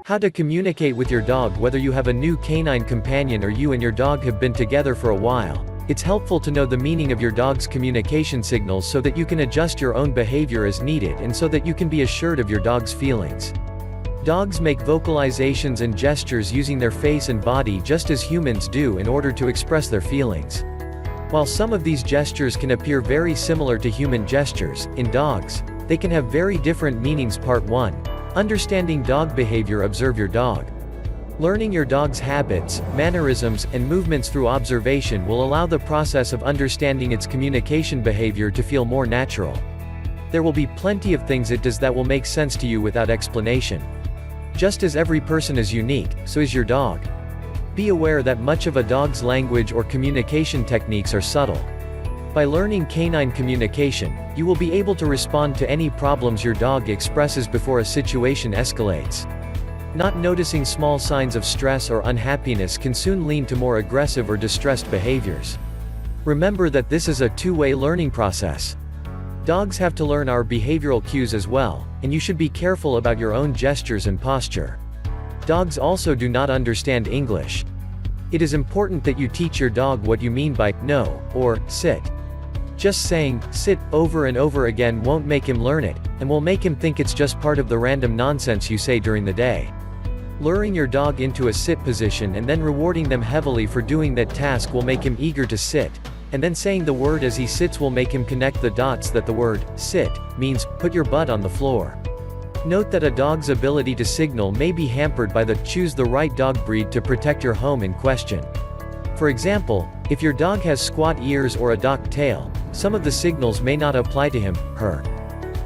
How to communicate with your dog. Whether you have a new canine companion or you and your dog have been together for a while, it's helpful to know the meaning of your dog's communication signals so that you can adjust your own behavior as needed and so that you can be assured of your dog's feelings. Dogs make vocalizations and gestures using their face and body just as humans do in order to express their feelings. While some of these gestures can appear very similar to human gestures, in dogs, they can have very different meanings. Part 1. Understanding dog behavior. Observe your dog. Learning your dog's habits, mannerisms, and movements through observation will allow the process of understanding its communication behavior to feel more natural. There will be plenty of things it does that will make sense to you without explanation. Just as every person is unique, so is your dog. Be aware that much of a dog's language or communication techniques are subtle. By learning canine communication, you will be able to respond to any problems your dog expresses before a situation escalates. Not noticing small signs of stress or unhappiness can soon lead to more aggressive or distressed behaviors. Remember that this is a two-way learning process. Dogs have to learn our behavioral cues as well, and you should be careful about your own gestures and posture. Dogs also do not understand English. It is important that you teach your dog what you mean by no or sit. Just saying sit over and over again won't make him learn it, and will make him think it's just part of the random nonsense you say during the day. Luring your dog into a sit position and then rewarding them heavily for doing that task will make him eager to sit, and then saying the word as he sits will make him connect the dots that the word sit means put your butt on the floor. Note that a dog's ability to signal may be hampered by the choose the right dog breed to protect your home in question. For example, if your dog has squat ears or a docked tail, some of the signals may not apply to him, her.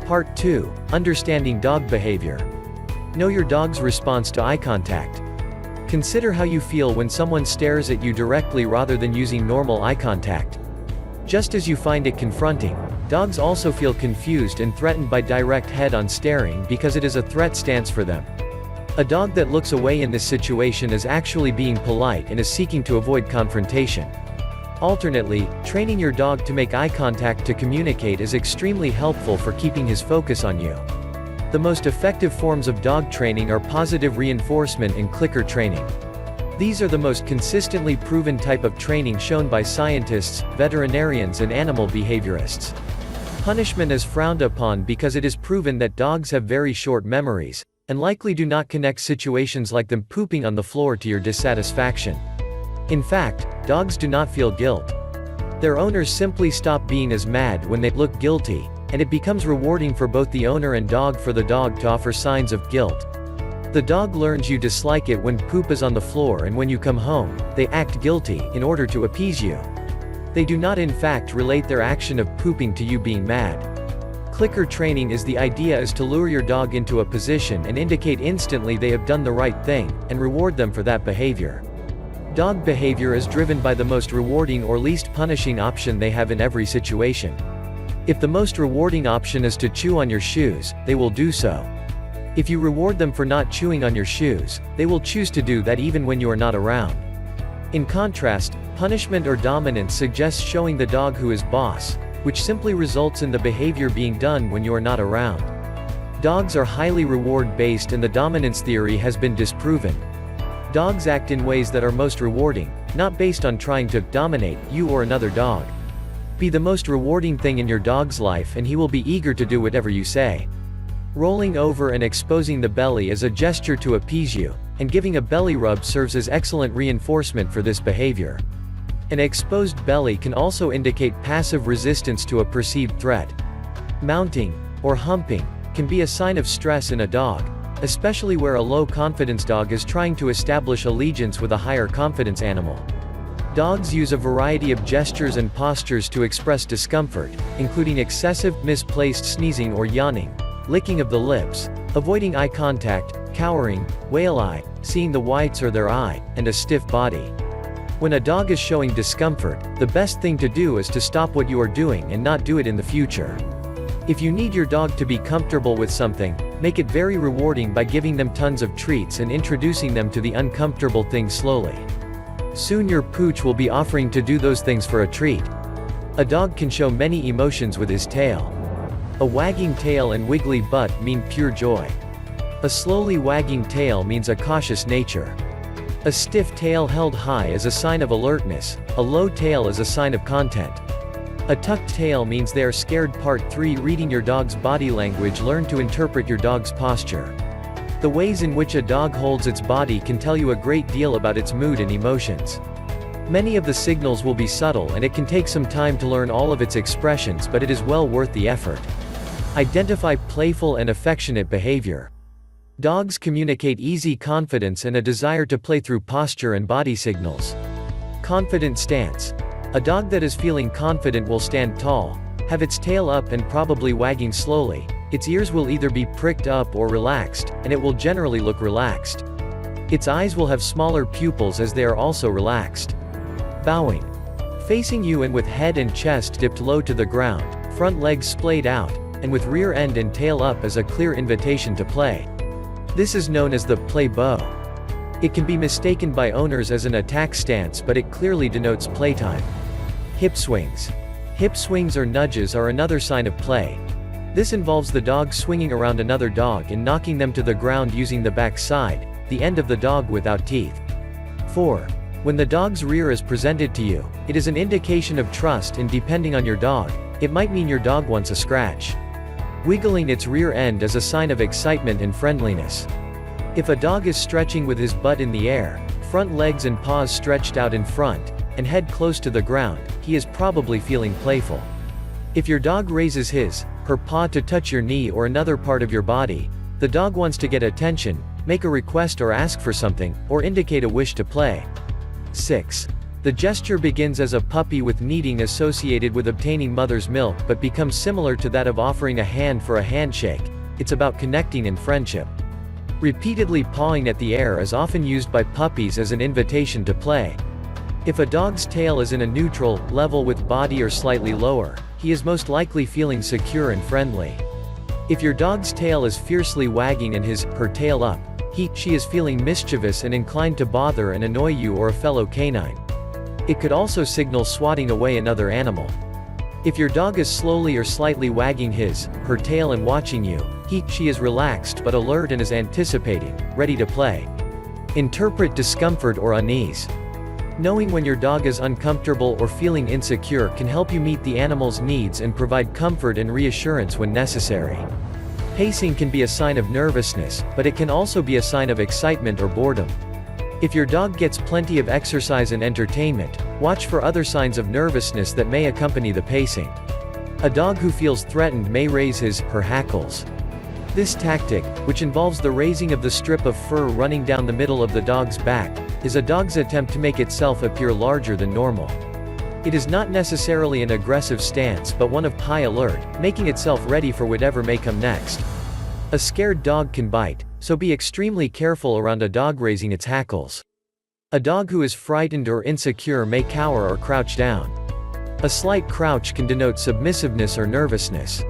Part 2. Understanding dog behavior. Know your dog's response to eye contact. Consider how you feel when someone stares at you directly rather than using normal eye contact. Just as you find it confronting, dogs also feel confused and threatened by direct head-on staring because it is a threat stance for them. A dog that looks away in this situation is actually being polite and is seeking to avoid confrontation. Alternately, training your dog to make eye contact to communicate is extremely helpful for keeping his focus on you. The most effective forms of dog training are positive reinforcement and clicker training. These are the most consistently proven type of training shown by scientists, veterinarians, and animal behaviorists. Punishment is frowned upon because it is proven that dogs have very short memories, and likely do not connect situations like them pooping on the floor to your dissatisfaction. In fact, dogs do not feel guilt. Their owners simply stop being as mad when they look guilty, and it becomes rewarding for both the owner and dog for the dog to offer signs of guilt. The dog learns you dislike it when poop is on the floor, and when you come home, they act guilty in order to appease you. They do not in fact relate their action of pooping to you being mad. Clicker training is the idea is to lure your dog into a position and indicate instantly they have done the right thing, and reward them for that behavior. Dog behavior is driven by the most rewarding or least punishing option they have in every situation. If the most rewarding option is to chew on your shoes, they will do so. If you reward them for not chewing on your shoes, they will choose to do that even when you are not around. In contrast, punishment or dominance suggests showing the dog who is boss, which simply results in the behavior being done when you are not around. Dogs are highly reward-based, and the dominance theory has been disproven. Dogs act in ways that are most rewarding, not based on trying to dominate you or another dog. Be the most rewarding thing in your dog's life and he will be eager to do whatever you say. Rolling over and exposing the belly is a gesture to appease you, and giving a belly rub serves as excellent reinforcement for this behavior. An exposed belly can also indicate passive resistance to a perceived threat. Mounting, or humping, can be a sign of stress in a dog, especially where a low-confidence dog is trying to establish allegiance with a higher confidence animal. Dogs use a variety of gestures and postures to express discomfort, including excessive, misplaced sneezing or yawning, licking of the lips, avoiding eye contact, cowering, whale eye, seeing the whites of their eye, and a stiff body. When a dog is showing discomfort, the best thing to do is to stop what you are doing and not do it in the future. If you need your dog to be comfortable with something, make it very rewarding by giving them tons of treats and introducing them to the uncomfortable thing slowly. Soon your pooch will be offering to do those things for a treat. A dog can show many emotions with his tail. A wagging tail and wiggly butt mean pure joy. A slowly wagging tail means a cautious nature. A stiff tail held high is a sign of alertness, a low tail is a sign of content. A tucked tail means they are scared. Part 3 Reading your dog's body language. Learn to interpret your dog's posture. The ways in which a dog holds its body can tell you a great deal about its mood and emotions. Many of the signals will be subtle and it can take some time to learn all of its expressions, but it is well worth the effort. Identify playful and affectionate behavior. Dogs communicate easy confidence and a desire to play through posture and body signals. Confident stance. A dog that is feeling confident will stand tall, have its tail up and probably wagging slowly. Its ears will either be pricked up or relaxed, and it will generally look relaxed. Its eyes will have smaller pupils as they are also relaxed. Bowing. Facing you and with head and chest dipped low to the ground, front legs splayed out, and with rear end and tail up as a clear invitation to play. This is known as the play bow. It can be mistaken by owners as an attack stance, but it clearly denotes playtime. Hip swings. Hip swings or nudges are another sign of play. This involves the dog swinging around another dog and knocking them to the ground using the back side, the end of the dog without teeth. 4. When the dog's rear is presented to you, it is an indication of trust, and depending on your dog, it might mean your dog wants a scratch. Wiggling its rear end is a sign of excitement and friendliness. If a dog is stretching with his butt in the air, front legs and paws stretched out in front, and head close to the ground, he is probably feeling playful. If your dog raises her paw to touch your knee or another part of your body, the dog wants to get attention, make a request or ask for something, or indicate a wish to play. 6. The gesture begins as a puppy with kneading associated with obtaining mother's milk, but becomes similar to that of offering a hand for a handshake. It's about connecting and friendship. Repeatedly pawing at the air is often used by puppies as an invitation to play. If a dog's tail is in a neutral, level with body or slightly lower, he is most likely feeling secure and friendly. If your dog's tail is fiercely wagging and her tail up, she is feeling mischievous and inclined to bother and annoy you or a fellow canine. It could also signal swatting away another animal. If your dog is slowly or slightly wagging her tail and watching you, she is relaxed but alert and is anticipating, ready to play. Interpret discomfort or unease. Knowing when your dog is uncomfortable or feeling insecure can help you meet the animal's needs and provide comfort and reassurance when necessary. Pacing can be a sign of nervousness, but it can also be a sign of excitement or boredom. If your dog gets plenty of exercise and entertainment, watch for other signs of nervousness that may accompany the pacing. A dog who feels threatened may raise her hackles. This tactic, which involves the raising of the strip of fur running down the middle of the dog's back, is a dog's attempt to make itself appear larger than normal. It is not necessarily an aggressive stance but one of high alert, making itself ready for whatever may come next. A scared dog can bite, so be extremely careful around a dog raising its hackles. A dog who is frightened or insecure may cower or crouch down. A slight crouch can denote submissiveness or nervousness.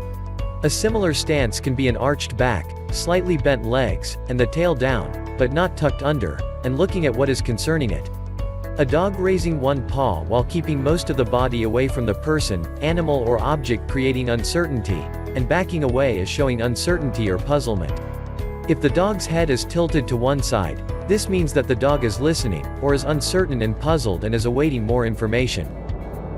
A similar stance can be an arched back, slightly bent legs, and the tail down, but not tucked under, and looking at what is concerning it. A dog raising one paw while keeping most of the body away from the person, animal or object creating uncertainty, and backing away is showing uncertainty or puzzlement. If the dog's head is tilted to one side, this means that the dog is listening, or is uncertain and puzzled and is awaiting more information.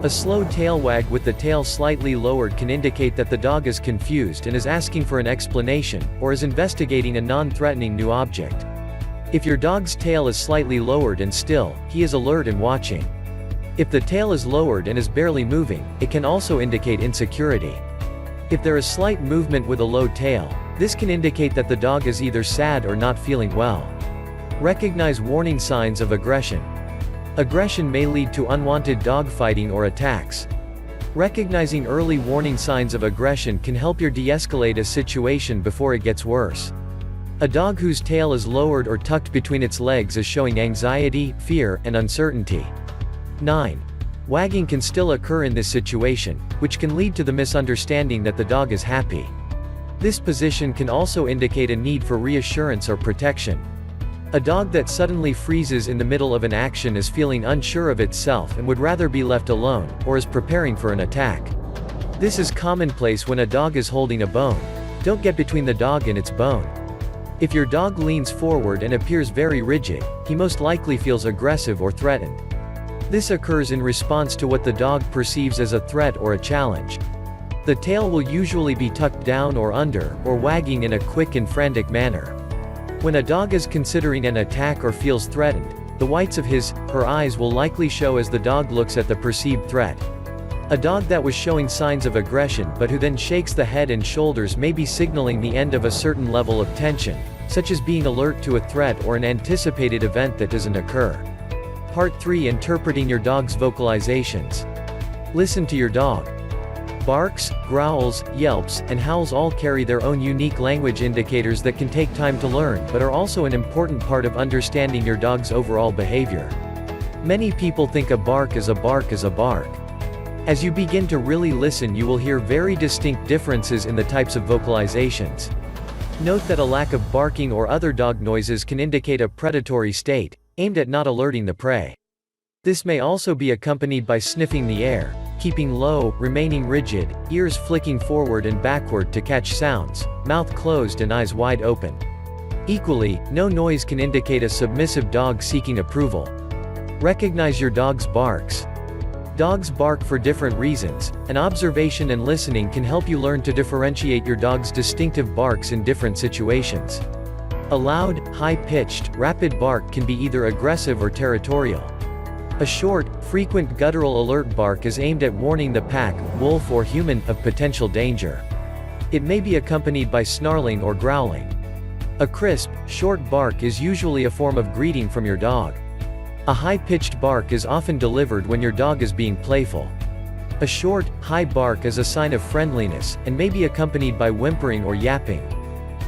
A slow tail wag with the tail slightly lowered can indicate that the dog is confused and is asking for an explanation, or is investigating a non-threatening new object. If your dog's tail is slightly lowered and still, he is alert and watching. If the tail is lowered and is barely moving, it can also indicate insecurity. If there is slight movement with a low tail, this can indicate that the dog is either sad or not feeling well. Recognize warning signs of aggression. Aggression may lead to unwanted dogfighting or attacks. Recognizing early warning signs of aggression can help you de-escalate a situation before it gets worse. A dog whose tail is lowered or tucked between its legs is showing anxiety, fear, and uncertainty. 9. Wagging can still occur in this situation, which can lead to the misunderstanding that the dog is happy. This position can also indicate a need for reassurance or protection. A dog that suddenly freezes in the middle of an action is feeling unsure of itself and would rather be left alone, or is preparing for an attack. This is commonplace when a dog is holding a bone. Don't get between the dog and its bone. If your dog leans forward and appears very rigid, he most likely feels aggressive or threatened. This occurs in response to what the dog perceives as a threat or a challenge. The tail will usually be tucked down or under, or wagging in a quick and frantic manner. When a dog is considering an attack or feels threatened, the whites of her eyes will likely show as the dog looks at the perceived threat. A dog that was showing signs of aggression but who then shakes the head and shoulders may be signaling the end of a certain level of tension, such as being alert to a threat or an anticipated event that doesn't occur. Part 3: Interpreting your dog's vocalizations. Listen to your dog. Barks, growls, yelps, and howls all carry their own unique language indicators that can take time to learn but are also an important part of understanding your dog's overall behavior. Many people think a bark is a bark is a bark. As you begin to really listen, you will hear very distinct differences in the types of vocalizations. Note that a lack of barking or other dog noises can indicate a predatory state, aimed at not alerting the prey. This may also be accompanied by sniffing the air, keeping low, remaining rigid, ears flicking forward and backward to catch sounds, mouth closed and eyes wide open. Equally, no noise can indicate a submissive dog seeking approval. Recognize your dog's barks. Dogs bark for different reasons, and observation and listening can help you learn to differentiate your dog's distinctive barks in different situations. A loud, high-pitched, rapid bark can be either aggressive or territorial. A short, frequent guttural alert bark is aimed at warning the pack, wolf or human, of potential danger. It may be accompanied by snarling or growling. A crisp, short bark is usually a form of greeting from your dog. A high-pitched bark is often delivered when your dog is being playful. A short, high bark is a sign of friendliness, and may be accompanied by whimpering or yapping.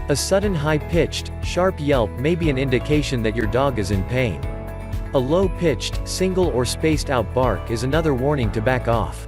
A sudden high-pitched, sharp yelp may be an indication that your dog is in pain. A low-pitched, single or spaced-out bark is another warning to back off.